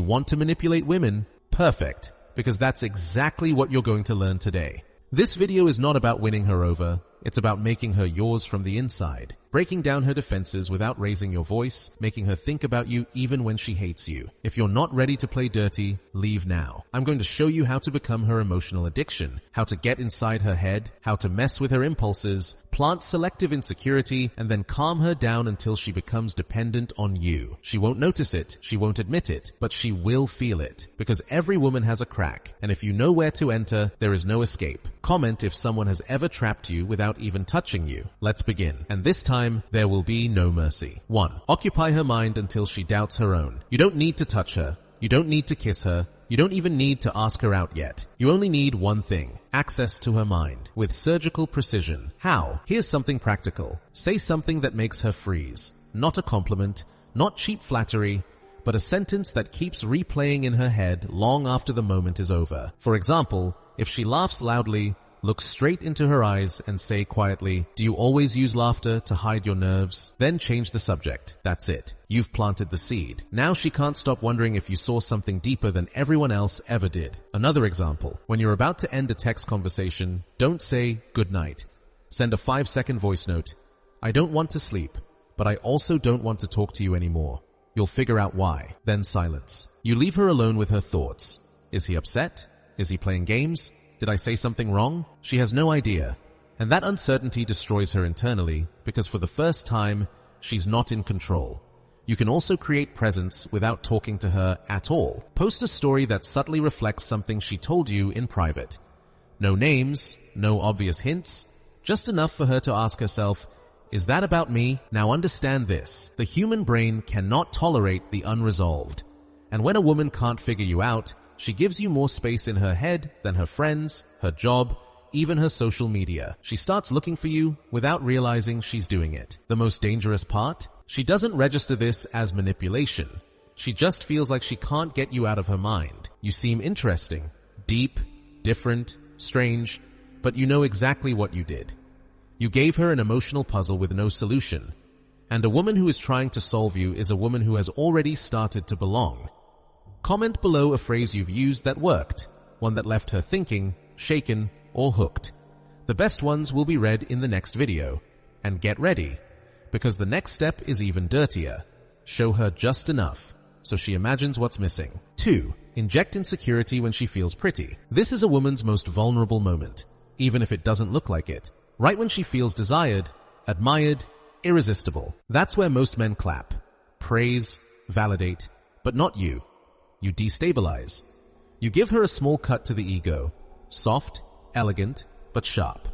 want to manipulate women? Perfect, because that's exactly what you're going to learn today. This video is not about winning her over. It's about making her yours from the inside, breaking down her defenses without raising your voice, making her think about you even when she hates you. If you're not ready to play dirty, leave now. I'm going to show you how to become her emotional addiction, how to get inside her head, how to mess with her impulses, plant selective insecurity, and then calm her down until she becomes dependent on you. She won't notice it, she won't admit it, but she will feel it, because every woman has a crack, and if you know where to enter, there is no escape. Comment if someone has ever trapped you without even touching you. Let's begin. And this time, there will be no mercy. 1. Occupy her mind until she doubts her own. You don't need to touch her. You don't need to kiss her. You don't even need to ask her out yet. You only need one thing: access to her mind, with surgical precision. How? Here's something practical. Say something that makes her freeze. Not a compliment, not cheap flattery, but a sentence that keeps replaying in her head long after the moment is over. For example, if she laughs loudly, look straight into her eyes and say quietly, "Do you always use laughter to hide your nerves?" Then change the subject. That's it. You've planted the seed. Now she can't stop wondering if you saw something deeper than everyone else ever did. Another example. When you're about to end a text conversation, don't say "good night." Send a 5-second voice note. "I don't want to sleep, but I also don't want to talk to you anymore." You'll figure out why. Then silence. You leave her alone with her thoughts. Is he upset? Is he playing games? Did I say something wrong? She has no idea. And that uncertainty destroys her internally, because for the first time, she's not in control. You can also create presence without talking to her at all. Post a story that subtly reflects something she told you in private. No names, no obvious hints, just enough for her to ask herself, "Is that about me?" Now understand this. The human brain cannot tolerate the unresolved. And when a woman can't figure you out, she gives you more space in her head than her friends, her job, even her social media. She starts looking for you without realizing she's doing it. The most dangerous part? She doesn't register this as manipulation. She just feels like she can't get you out of her mind. You seem interesting, deep, different, strange, but you know exactly what you did. You gave her an emotional puzzle with no solution. And a woman who is trying to solve you is a woman who has already started to belong. Comment below a phrase you've used that worked, one that left her thinking, shaken, or hooked. The best ones will be read in the next video. And get ready, because the next step is even dirtier. Show her just enough, so she imagines what's missing. 2. Inject insecurity when she feels pretty. This is a woman's most vulnerable moment, even if it doesn't look like it. Right when she feels desired, admired, irresistible. That's where most men clap, praise, validate, but not you. You destabilize. You give her a small cut to the ego, soft, elegant, but sharp.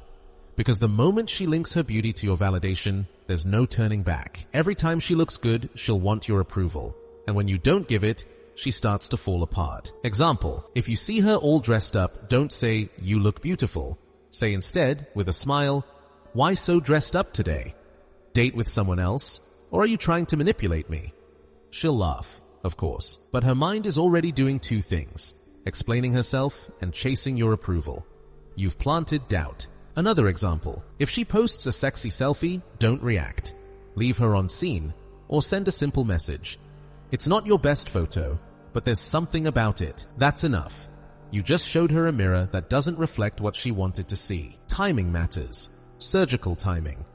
Because the moment she links her beauty to your validation, there's no turning back. Every time she looks good, she'll want your approval. And when you don't give it, she starts to fall apart. Example, if you see her all dressed up, don't say, "You look beautiful." Say instead, with a smile, "Why so dressed up today? Date with someone else? Or are you trying to manipulate me?" She'll laugh, of course, but her mind is already doing two things: explaining herself and chasing your approval. You've planted doubt. Another example, if she posts a sexy selfie, don't react. Leave her on scene, or send a simple message. It's not your best photo, but there's something about it. That's enough. You just showed her a mirror that doesn't reflect what she wanted to see. Timing matters. Surgical timing.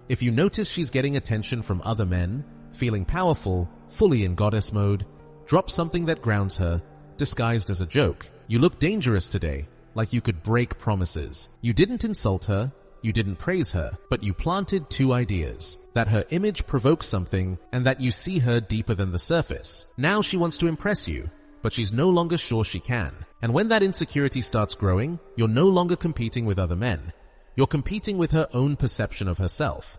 If you notice she's getting attention from other men, feeling powerful, fully in goddess mode, drop something that grounds her, disguised as a joke. "You look dangerous today," like you could break promises. You didn't insult her, you didn't praise her, but you planted two ideas: that her image provokes something, and that you see her deeper than the surface. Now she wants to impress you, but she's no longer sure she can. And when that insecurity starts growing, you're no longer competing with other men. You're competing with her own perception of herself.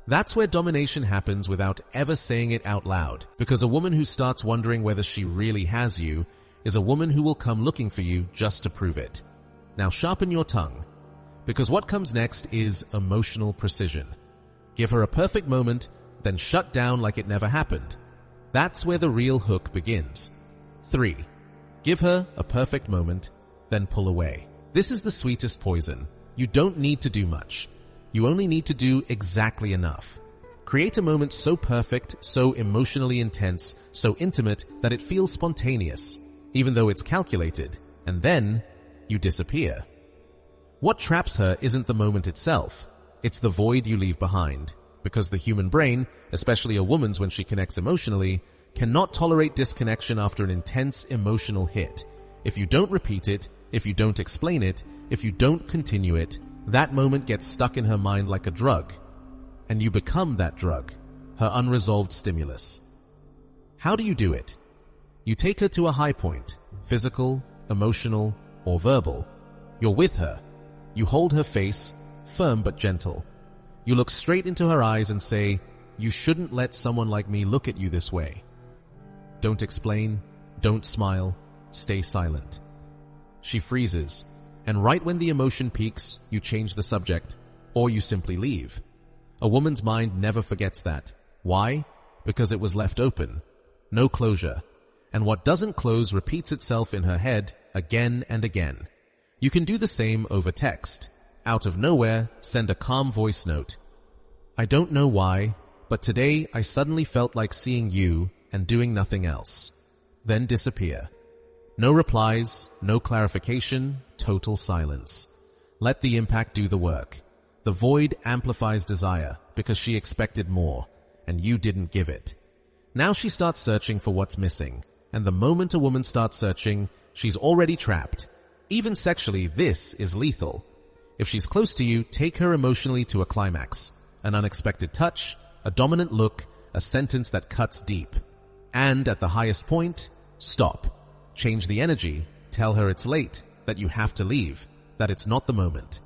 That's where domination happens without ever saying it out loud, because a woman who starts wondering whether she really has you is a woman who will come looking for you just to prove it. Now sharpen your tongue, because what comes next is emotional precision. Give her a perfect moment, then shut down like it never happened. That's where the real hook begins. 3. Give her a perfect moment, then pull away. This is the sweetest poison. You don't need to do much. You only need to do exactly enough. Create a moment so perfect, so emotionally intense, so intimate that it feels spontaneous, even though it's calculated, and then you disappear. What traps her isn't the moment itself, it's the void you leave behind, because the human brain, especially a woman's when she connects emotionally, cannot tolerate disconnection after an intense emotional hit. If you don't repeat it, if you don't explain it, if you don't continue it, that moment gets stuck in her mind like a drug, and you become that drug, her unresolved stimulus. How do you do it? You take her to a high point, physical, emotional, or verbal. You're with her. You hold her face, firm but gentle. You look straight into her eyes and say, "You shouldn't let someone like me look at you this way." Don't explain, don't smile, stay silent. She freezes, and right when the emotion peaks, you change the subject, or you simply leave. A woman's mind never forgets that. Why? Because it was left open. No closure. And what doesn't close repeats itself in her head again and again. You can do the same over text. Out of nowhere, send a calm voice note. "I don't know why, but today I suddenly felt like seeing you and doing nothing else." Then disappear. No replies, no clarification, total silence. Let the impact do the work. The void amplifies desire because she expected more, and you didn't give it. Now she starts searching for what's missing, and the moment a woman starts searching, she's already trapped. Even sexually, this is lethal. If she's close to you, take her emotionally to a climax. An unexpected touch, a dominant look, a sentence that cuts deep. And at the highest point, stop. Change the energy, tell her it's late, that you have to leave, that it's not the moment.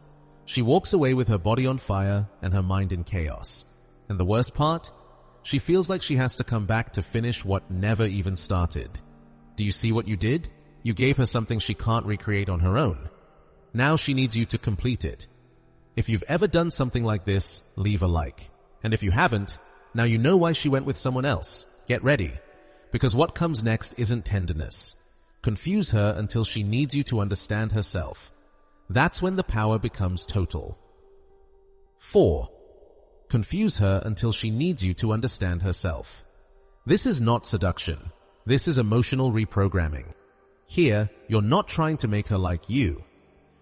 She walks away with her body on fire and her mind in chaos. And the worst part? She feels like she has to come back to finish what never even started. Do you see what you did? You gave her something she can't recreate on her own. Now she needs you to complete it. If you've ever done something like this, leave a like. And if you haven't, now you know why she went with someone else. Get ready. Because what comes next isn't tenderness. Confuse her until she needs you to understand herself. That's when the power becomes total. 4. Confuse her until she needs you to understand herself. This is not seduction. This is emotional reprogramming. Here, you're not trying to make her like you.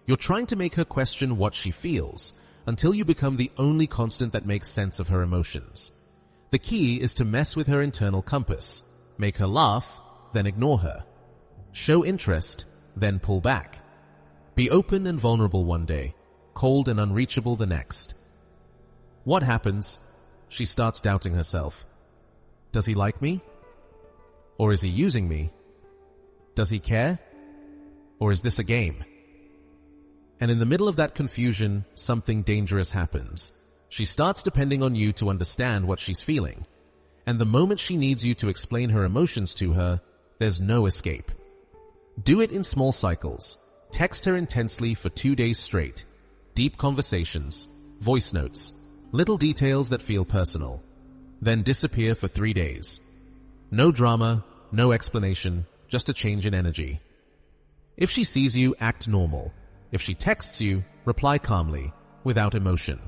You're trying to make her question what she feels until you become the only constant that makes sense of her emotions. The key is to mess with her internal compass. Make her laugh, then ignore her. Show interest, then pull back. Be open and vulnerable one day, cold and unreachable the next. What happens? She starts doubting herself. Does he like me? Or is he using me? Does he care? Or is this a game? And in the middle of that confusion, something dangerous happens. She starts depending on you to understand what she's feeling. And the moment she needs you to explain her emotions to her, there's no escape. Do it in small cycles. Text her intensely for 2 days straight. Deep conversations, voice notes, little details that feel personal. Then disappear for 3 days. No drama, no explanation, just a change in energy. If she sees you, act normal. If she texts you, reply calmly, without emotion.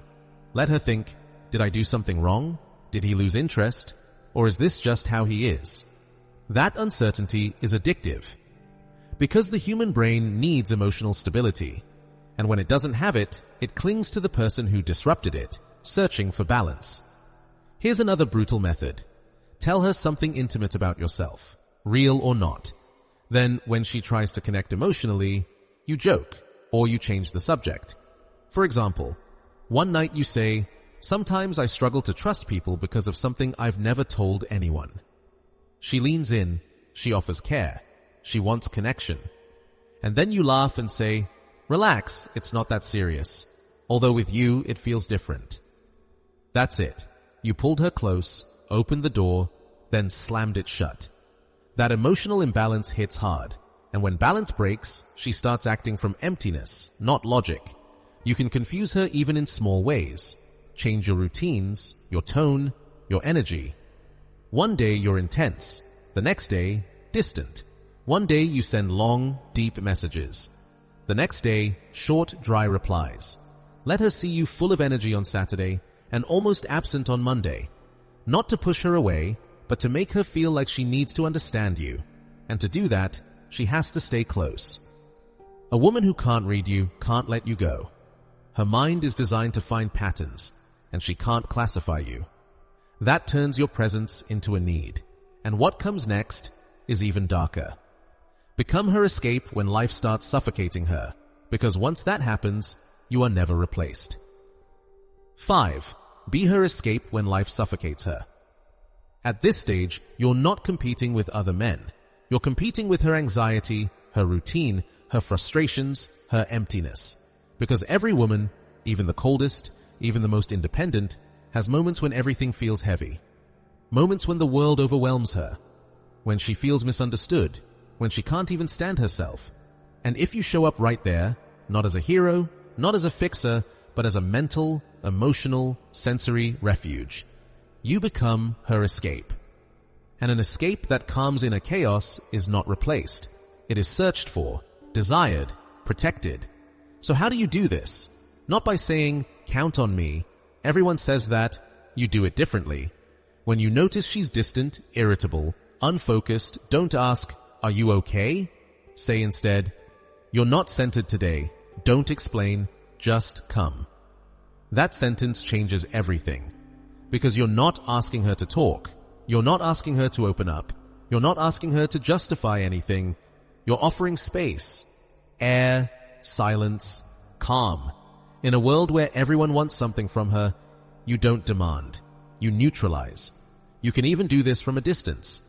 Let her think, did I do something wrong? Did he lose interest? Or is this just how he is? That uncertainty is addictive. Because the human brain needs emotional stability. And when it doesn't have it, it clings to the person who disrupted it, searching for balance. Here's another brutal method. Tell her something intimate about yourself, real or not. Then, when she tries to connect emotionally, you joke, or you change the subject. For example, one night you say, "Sometimes I struggle to trust people because of something I've never told anyone." She leans in, she offers care, she wants connection. And then you laugh and say, "Relax, it's not that serious. Although with you, it feels different." That's it. You pulled her close, opened the door, then slammed it shut. That emotional imbalance hits hard. And when balance breaks, she starts acting from emptiness, not logic. You can confuse her even in small ways. Change your routines, your tone, your energy. One day you're intense, the next day, distant. One day you send long, deep messages. The next day, short, dry replies. Let her see you full of energy on Saturday and almost absent on Monday, Not to push her away, but to make her feel like she needs to understand you. And to do that, she has to stay close. A woman who can't read you can't let you go. Her mind is designed to find patterns, and she can't classify you. That turns your presence into a need. And what comes next is even darker. Become her escape when life starts suffocating her, because once that happens, you are never replaced. 5. Be her escape when life suffocates her. At this stage, you're not competing with other men. You're competing with her anxiety, her routine, her frustrations, her emptiness. Because every woman, even the coldest, even the most independent, has moments when everything feels heavy. Moments when the world overwhelms her. When she feels misunderstood. When she can't even stand herself. And if you show up right there, not as a hero, not as a fixer, but as a mental, emotional, sensory refuge, you become her escape. And an escape that calms inner chaos is not replaced. It is searched for, desired, protected. So how do you do this? Not by saying, "Count on me." Everyone says that. You do it differently. When you notice she's distant, irritable, unfocused, don't ask, "Are you okay?" Say instead, "You're not centered today." Don't explain, just come. That sentence changes everything. Because you're not asking her to talk. You're not asking her to open up. You're not asking her to justify anything. You're offering space, air, silence, calm. In a world where everyone wants something from her, you don't demand. You neutralize. You can even do this from a distance.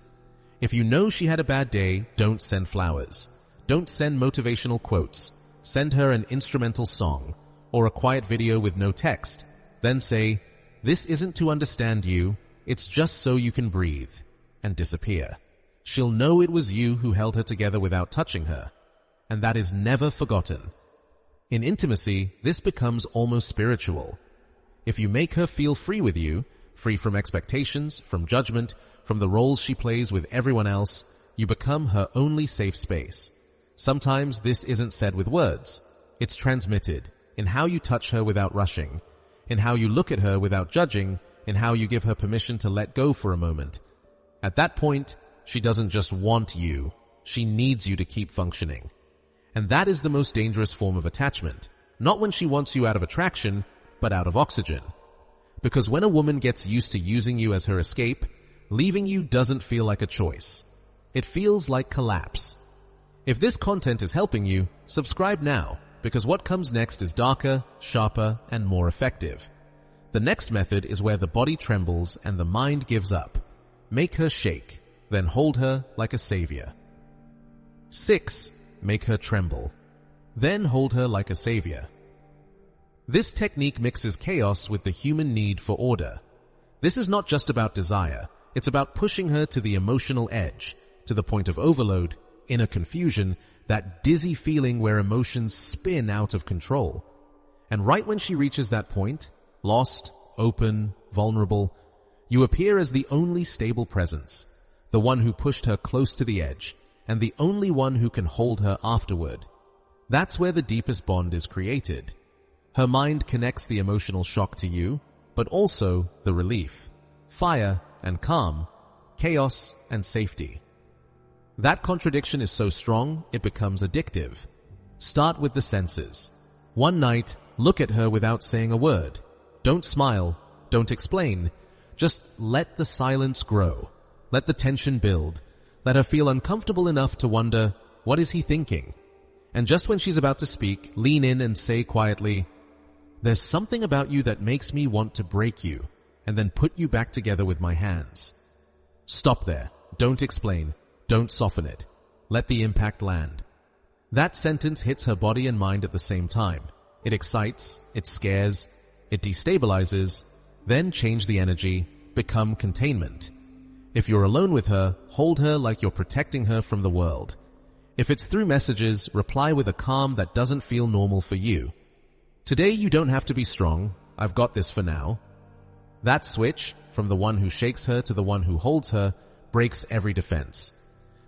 If you know she had a bad day, don't send flowers. Don't send motivational quotes. Send her an instrumental song or a quiet video with no text. Then say, "This isn't to understand you, it's just so you can breathe," and disappear. She'll know it was you who held her together without touching her, and that is never forgotten. In intimacy, this becomes almost spiritual. If you make her feel free with you, free from expectations, from judgment, from the roles she plays with everyone else, you become her only safe space. Sometimes this isn't said with words. It's transmitted in how you touch her without rushing, in how you look at her without judging, in how you give her permission to let go for a moment. At that point, she doesn't just want you, she needs you to keep functioning. And that is the most dangerous form of attachment, not when she wants you out of attraction, but out of oxygen. Because when a woman gets used to using you as her escape, leaving you doesn't feel like a choice. It feels like collapse. If this content is helping you, subscribe now, because what comes next is darker, sharper, and more effective. The next method is where the body trembles and the mind gives up. Make her shake, then hold her like a savior. 6. Make her tremble. Then hold her like a savior. This technique mixes chaos with the human need for order. This is not just about desire, it's about pushing her to the emotional edge, to the point of overload, inner confusion, that dizzy feeling where emotions spin out of control. And right when she reaches that point, lost, open, vulnerable, you appear as the only stable presence, the one who pushed her close to the edge, and the only one who can hold her afterward. That's where the deepest bond is created. Her mind connects the emotional shock to you, but also the relief, fire and calm, chaos and safety. That contradiction is so strong, it becomes addictive. Start with the senses. One night, look at her without saying a word. Don't smile, don't explain. Just let the silence grow. Let the tension build. Let her feel uncomfortable enough to wonder, what is he thinking? And just when she's about to speak, lean in and say quietly, "There's something about you that makes me want to break you, and then put you back together with my hands." Stop there. Don't explain. Don't soften it. Let the impact land. That sentence hits her body and mind at the same time. It excites, it scares, it destabilizes, then change the energy, become containment. If you're alone with her, hold her like you're protecting her from the world. If it's through messages, reply with a calm that doesn't feel normal for you. "Today you don't have to be strong. I've got this for now." That switch, from the one who shakes her to the one who holds her, breaks every defense.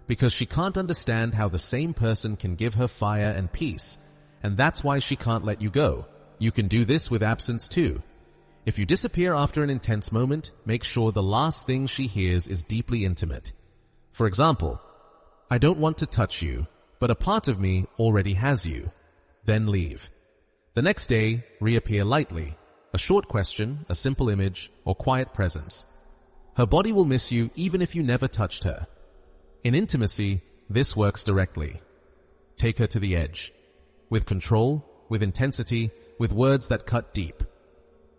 Because she can't understand how the same person can give her fire and peace, and that's why she can't let you go. You can do this with absence too. If you disappear after an intense moment, make sure the last thing she hears is deeply intimate. For example, "I don't want to touch you, but a part of me already has you." Then leave. The next day, reappear lightly. A short question, a simple image, or quiet presence. Her body will miss you even if you never touched her. In intimacy, this works directly. Take her to the edge. With control, with intensity, with words that cut deep.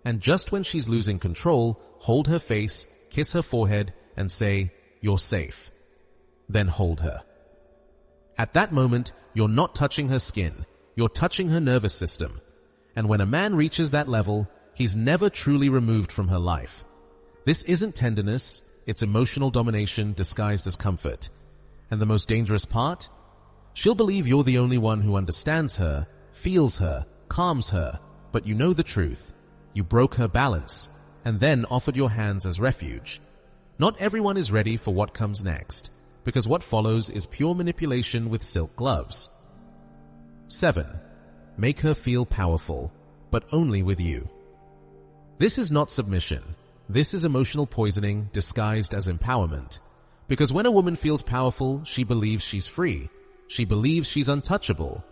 And just when she's losing control, hold her face, kiss her forehead, and say, "You're safe." Then hold her. At that moment, you're not touching her skin, you're touching her nervous system. And when a man reaches that level, he's never truly removed from her life. This isn't tenderness, it's emotional domination disguised as comfort. And the most dangerous part? She'll believe you're the only one who understands her, feels her, calms her, but you know the truth. You broke her balance, and then offered your hands as refuge. Not everyone is ready for what comes next, because what follows is pure manipulation with silk gloves. 7. Make her feel powerful, but only with you. This is not submission. This is emotional poisoning disguised as empowerment. Because when a woman feels powerful, she believes she's free. She believes she's untouchable.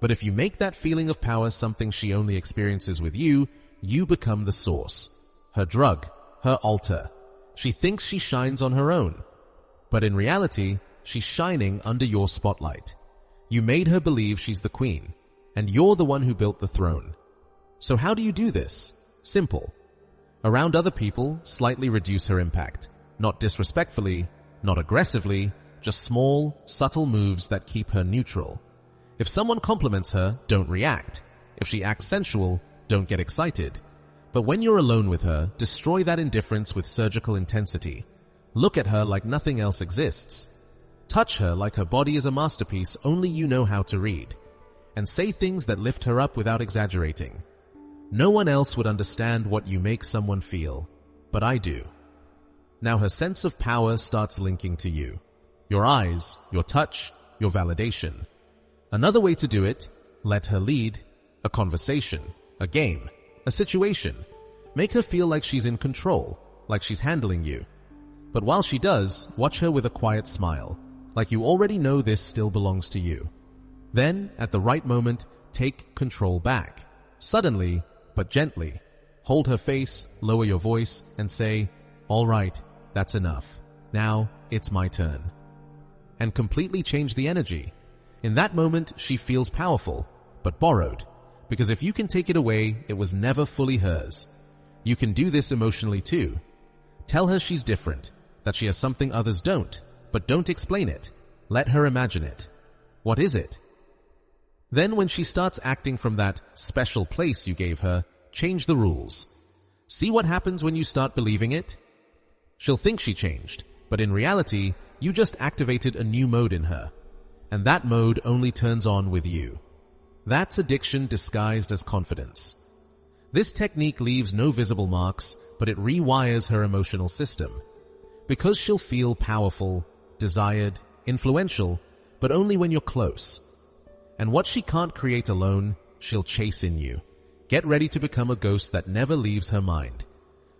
But if you make that feeling of power something she only experiences with you, you become the source. Her drug, her altar. She thinks she shines on her own. But in reality, she's shining under your spotlight. You made her believe she's the queen, and you're the one who built the throne. So how do you do this? Simple. Around other people, slightly reduce her impact. Not disrespectfully, not aggressively, just small, subtle moves that keep her neutral. If someone compliments her, don't react. If she acts sensual, don't get excited. But when you're alone with her, destroy that indifference with surgical intensity. Look at her like nothing else exists. Touch her like her body is a masterpiece only you know how to read. And say things that lift her up without exaggerating. No one else would understand what you make someone feel, but I do. Now her sense of power starts linking to you. Your eyes, your touch, your validation. Another way to do it, let her lead. A conversation, a game, a situation. Make her feel like she's in control, like she's handling you. But while she does, watch her with a quiet smile, like you already know this still belongs to you. Then, at the right moment, take control back. Suddenly, but gently. Hold her face, lower your voice, and say, "All right, that's enough. Now, it's my turn." And completely change the energy. In that moment, she feels powerful, but borrowed. Because if you can take it away, it was never fully hers. You can do this emotionally too. Tell her she's different, that she has something others don't, but don't explain it. Let her imagine it. What is it? Then when she starts acting from that special place you gave her, change the rules. See what happens when you start believing it? She'll think she changed, but in reality, you just activated a new mode in her. And that mode only turns on with you. That's addiction disguised as confidence. This technique leaves no visible marks, but it rewires her emotional system. Because she'll feel powerful, desired, influential, but only when you're close. And what she can't create alone, she'll chase in you. Get ready to become a ghost that never leaves her mind.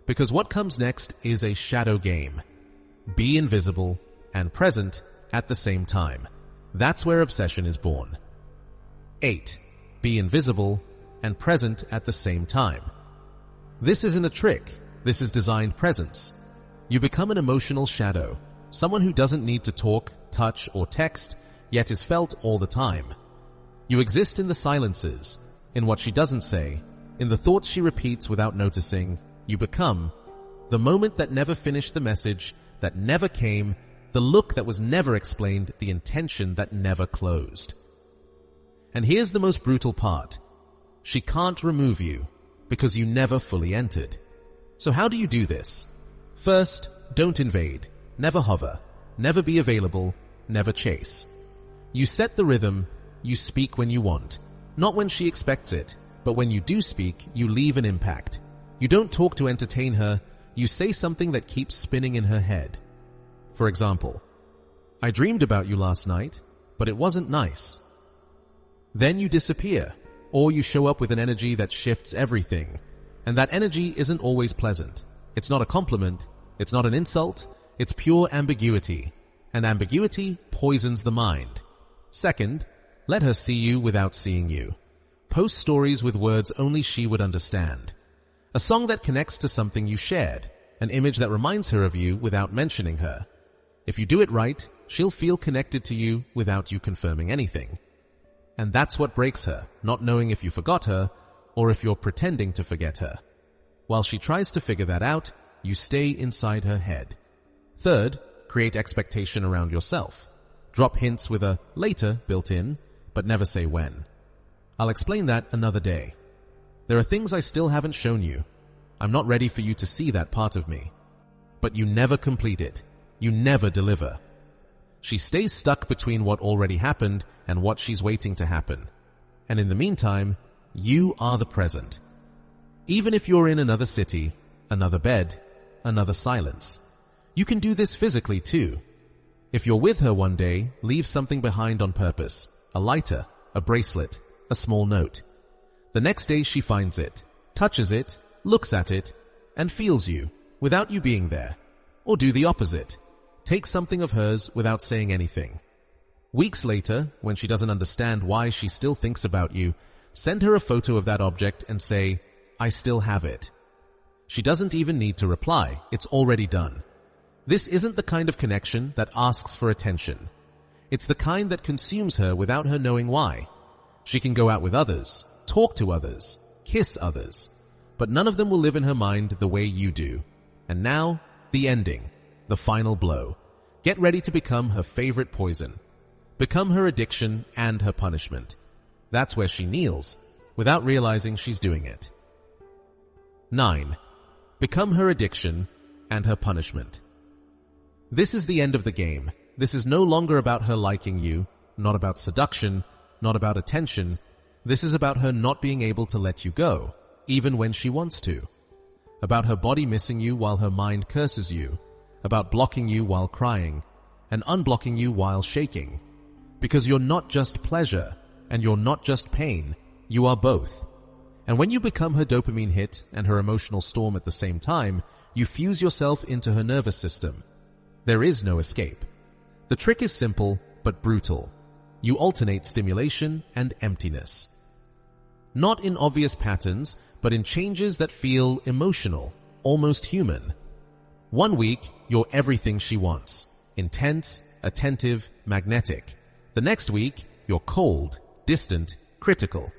Because what comes next is a shadow game. Be invisible and present at the same time. That's where obsession is born. 8. Be invisible and present at the same time. This isn't a trick. This is designed presence. You become an emotional shadow, someone who doesn't need to talk, touch, or text, yet is felt all the time. You exist in the silences, in what she doesn't say, in the thoughts she repeats without noticing. You become the moment that never finished the message, that never came, the look that was never explained, the intention that never closed. And here's the most brutal part. She can't remove you because you never fully entered. So how do you do this? First, don't invade, never hover, never be available, never chase. You set the rhythm, you speak when you want, not when she expects it, but when you do speak, you leave an impact. You don't talk to entertain her, you say something that keeps spinning in her head. For example, "I dreamed about you last night, but it wasn't nice." Then you disappear, or you show up with an energy that shifts everything. And that energy isn't always pleasant. It's not a compliment. It's not an insult. It's pure ambiguity. And ambiguity poisons the mind. Second, let her see you without seeing you. Post stories with words only she would understand. A song that connects to something you shared. An image that reminds her of you without mentioning her. If you do it right, she'll feel connected to you without you confirming anything. And that's what breaks her, not knowing if you forgot her or if you're pretending to forget her. While she tries to figure that out, you stay inside her head. Third, create expectation around yourself. Drop hints with a later built in, but never say when. I'll explain that another day. There are things I still haven't shown you. I'm not ready for you to see that part of me. But you never complete it. You never deliver. She stays stuck between what already happened and what she's waiting to happen. And in the meantime, you are the present. Even if you're in another city, another bed, another silence. You can do this physically too. If you're with her one day, leave something behind on purpose. A lighter, a bracelet, a small note. The next day she finds it, touches it, looks at it, and feels you, without you being there. Or do the opposite. Take something of hers without saying anything. Weeks later, when she doesn't understand why she still thinks about you, send her a photo of that object and say, I still have it. She doesn't even need to reply, it's already done. This isn't the kind of connection that asks for attention. It's the kind that consumes her without her knowing why. She can go out with others, talk to others, kiss others, but none of them will live in her mind the way you do. And now, the ending, the final blow. Get ready to become her favorite poison. Become her addiction and her punishment. That's where she kneels, without realizing she's doing it. 9. Become her addiction and her punishment. This is the end of the game. This is no longer about her liking you, not about seduction, not about attention. This is about her not being able to let you go, even when she wants to. About her body missing you while her mind curses you. About blocking you while crying, and unblocking you while shaking. Because you're not just pleasure, and you're not just pain, you are both. And when you become her dopamine hit and her emotional storm at the same time, you fuse yourself into her nervous system. There is no escape. The trick is simple, but brutal. You alternate stimulation and emptiness. Not in obvious patterns, but in changes that feel emotional, almost human. 1 week, you're everything she wants. Intense, attentive, magnetic. The next week, you're cold, distant, critical.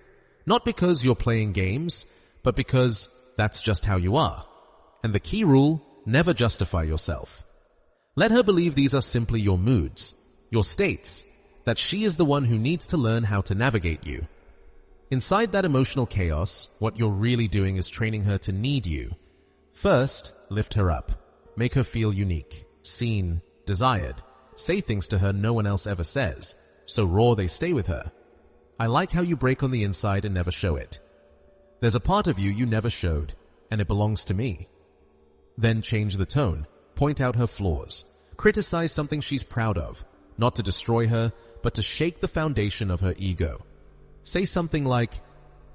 Not because you're playing games, but because that's just how you are. And the key rule, never justify yourself. Let her believe these are simply your moods, your states, that she is the one who needs to learn how to navigate you. Inside that emotional chaos, what you're really doing is training her to need you. First, lift her up. Make her feel unique, seen, desired. Say things to her no one else ever says, so raw they stay with her. I like how you break on the inside and never show it. There's a part of you you never showed, and it belongs to me. Then change the tone. Point out her flaws. Criticize something she's proud of, not to destroy her, but to shake the foundation of her ego. Say something like,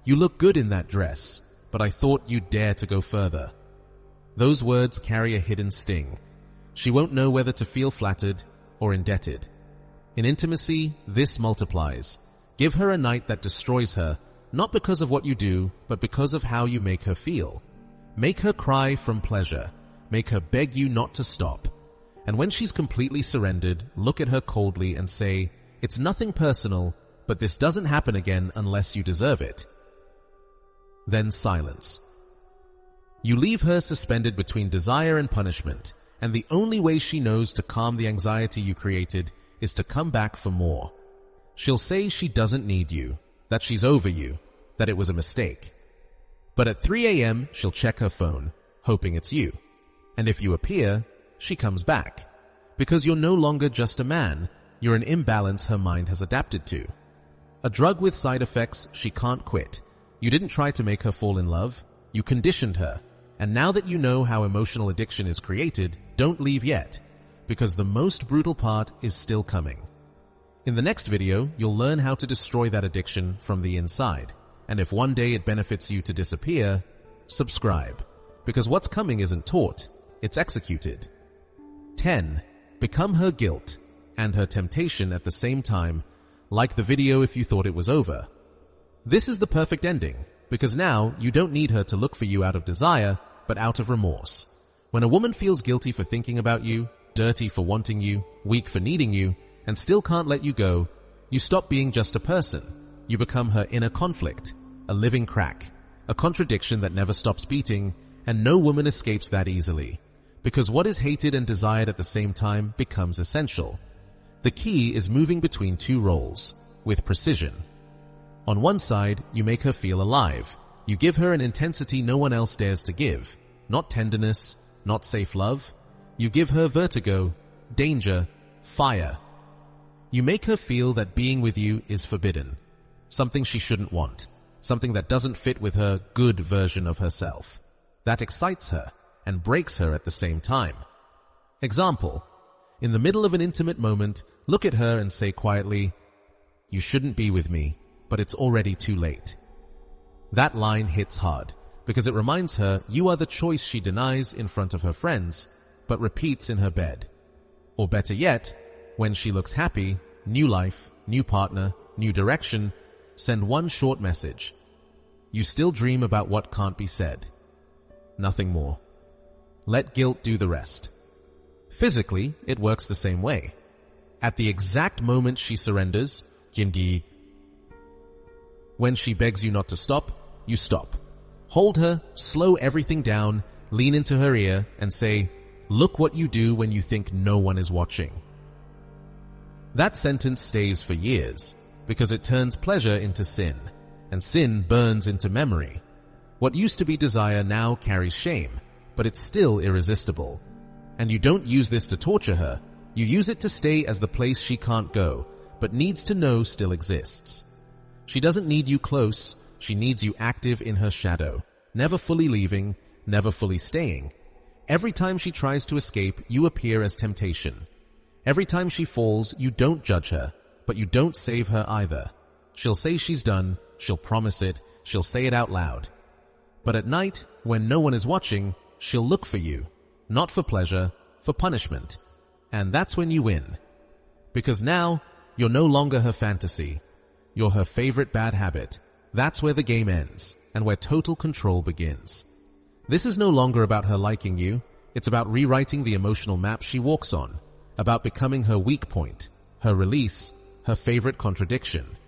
"You look good in that dress, but I thought you'd dare to go further." Those words carry a hidden sting. She won't know whether to feel flattered or indebted. In intimacy, this multiplies. Give her a night that destroys her, not because of what you do, but because of how you make her feel. Make her cry from pleasure. Make her beg you not to stop. And when she's completely surrendered, look at her coldly and say, "It's nothing personal, but this doesn't happen again unless you deserve it." Then silence. You leave her suspended between desire and punishment, and the only way she knows to calm the anxiety you created is to come back for more. She'll say she doesn't need you, that she's over you, that it was a mistake. But at 3 a.m., she'll check her phone, hoping it's you. And if you appear, she comes back. Because you're no longer just a man, you're an imbalance her mind has adapted to. A drug with side effects she can't quit. You didn't try to make her fall in love, you conditioned her. And now that you know how emotional addiction is created, don't leave yet, because the most brutal part is still coming. In the next video, you'll learn how to destroy that addiction from the inside. And if one day it benefits you to disappear, subscribe. Because what's coming isn't taught, it's executed. 10. Become her guilt and her temptation at the same time. Like the video if you thought it was over. This is the perfect ending, because now you don't need her to look for you out of desire, but out of remorse. When a woman feels guilty for thinking about you, dirty for wanting you, weak for needing you, and still can't let you go, you stop being just a person. You become her inner conflict, a living crack, a contradiction that never stops beating, and no woman escapes that easily. Because what is hated and desired at the same time becomes essential. The key is moving between two roles, with precision. On one side, you make her feel alive. You give her an intensity no one else dares to give. Not tenderness, not safe love. You give her vertigo, danger, fire. You make her feel that being with you is forbidden. Something she shouldn't want. Something that doesn't fit with her good version of herself. That excites her and breaks her at the same time. Example. In the middle of an intimate moment, look at her and say quietly, "You shouldn't be with me, but it's already too late." That line hits hard because it reminds her you are the choice she denies in front of her friends, but repeats in her bed. Or better yet, when she looks happy, new life, new partner, new direction, send one short message. You still dream about what can't be said. Nothing more. Let guilt do the rest. Physically, it works the same way. At the exact moment she surrenders, when she begs you not to stop, you stop. Hold her, slow everything down, lean into her ear, and say, "Look what you do when you think no one is watching." That sentence stays for years, because it turns pleasure into sin, and sin burns into memory. What used to be desire now carries shame, but it's still irresistible. And you don't use this to torture her, you use it to stay as the place she can't go, but needs to know still exists. She doesn't need you close, she needs you active in her shadow, never fully leaving, never fully staying. Every time she tries to escape, you appear as temptation. Every time she falls, you don't judge her, but you don't save her either. She'll say she's done, she'll promise it, she'll say it out loud. But at night, when no one is watching, she'll look for you. Not for pleasure, for punishment. And that's when you win. Because now, you're no longer her fantasy. You're her favorite bad habit. That's where the game ends, and where total control begins. This is no longer about her liking you. It's about rewriting the emotional map she walks on. About becoming her weak point, her release, her favorite contradiction.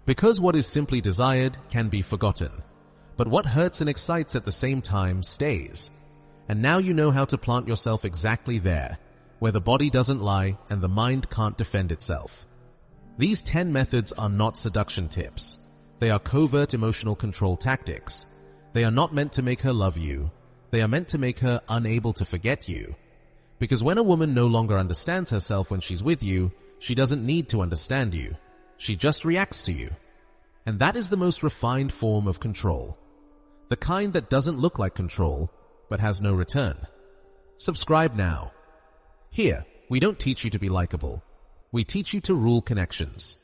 Because what is simply desired can be forgotten. But what hurts and excites at the same time stays. And now you know how to plant yourself exactly there, where the body doesn't lie and the mind can't defend itself. These 10 methods are not seduction tips. They are covert emotional control tactics. They are not meant to make her love you. They are meant to make her unable to forget you. Because when a woman no longer understands herself when she's with you, she doesn't need to understand you. She just reacts to you. And that is the most refined form of control. The kind that doesn't look like control, but has no return. Subscribe now. Here, we don't teach you to be likable. We teach you to rule connections.